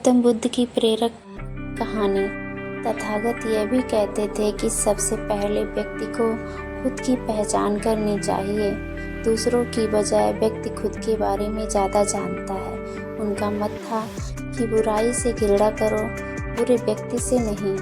गौतम बुद्ध की प्रेरक कहानी। तथागत यह भी कहते थे कि सबसे पहले व्यक्ति को खुद की पहचान करनी चाहिए। दूसरों की बजाय व्यक्ति खुद के बारे में ज़्यादा जानता है। उनका मत था कि बुराई से घृणा करो, बुरे व्यक्ति से नहीं।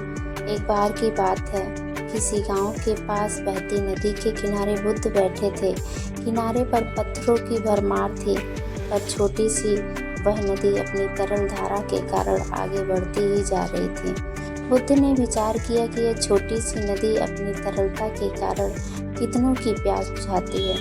एक बार की बात है, किसी गांव के पास बहती नदी के किनारे बुद्ध बैठे थे। किनारे पर पत्थरों की भरमार थी, पर छोटी सी वह नदी अपनी तरल धारा के कारण आगे बढ़ती ही जा रही थी। बुद्ध ने विचार किया कि यह छोटी सी नदी अपनी तरलता के कारण कितनों की प्यास बुझाती है,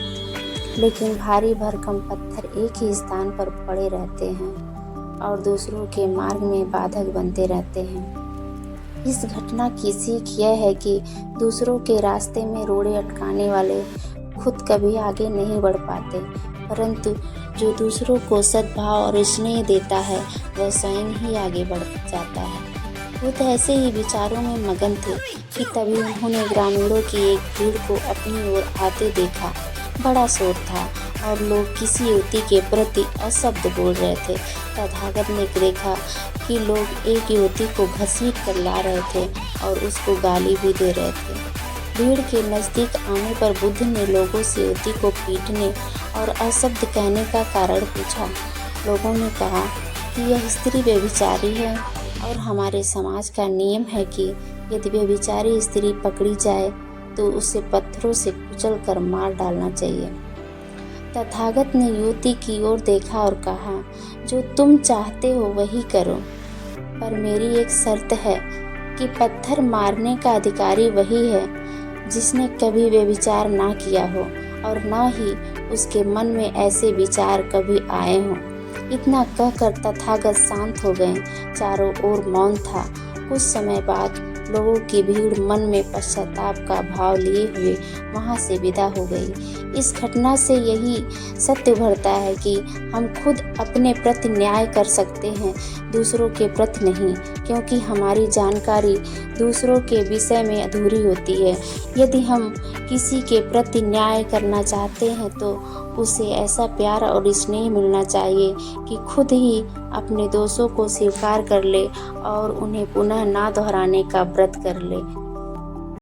लेकिन भारी भरकम पत्थर एक ही स्थान पर पड़े रहते हैं और दूसरों के मार्ग में बाधक बनते रहते हैं। इस घटना की सीख यह है कि दूसरों के रास्ते में रोड़े अटकाने वाले खुद कभी आगे नहीं बढ़ पाते, परंतु जो दूसरों को सद्भाव और स्नेह देता है वह स्वयं ही आगे बढ़ जाता है। बुद्ध ऐसे ही विचारों में मगन थे कि तभी उन्होंने ग्रामीणों की एक भीड़ को अपनी ओर आते देखा। बड़ा शोर था और लोग किसी युवती के प्रति अशब्द बोल रहे थे। तथागत ने देखा कि लोग एक युवती को घसीट कर ला रहे थे और उसको गाली भी दे रहे थे। भीड़ के नज़दीक आने पर बुद्ध ने लोगों से युवती को पीटने और अशब्द कहने का कारण पूछा। लोगों ने कहा कि यह स्त्री व्यभिचारी है और हमारे समाज का नियम है कि यदि व्यभिचारी स्त्री पकड़ी जाए तो उसे पत्थरों से कुचल कर मार डालना चाहिए। तथागत ने युवती की ओर देखा और कहा, जो तुम चाहते हो वही करो, पर मेरी एक शर्त है कि पत्थर मारने का अधिकारी वही है जिसने कभी व्यभिचार ना किया हो और न ही उसके मन में ऐसे विचार कभी आए हों। इतना कहकर तथागत शांत हो गए। चारों ओर मौन था। कुछ समय बाद लोगों की भीड़ मन में पश्चाताप का भाव लिए हुए वहां से विदा हो गई। इस घटना से यही सत्य उभरता है कि हम खुद अपने प्रति न्याय कर सकते हैं, दूसरों के प्रति नहीं, क्योंकि हमारी जानकारी दूसरों के विषय में अधूरी होती है। यदि हम किसी के प्रति न्याय करना चाहते हैं तो उसे ऐसा प्यार और स्नेह मिलना चाहिए कि खुद ही अपने दोषों को स्वीकार कर ले और उन्हें पुनः ना दोहराने का व्रत कर ले।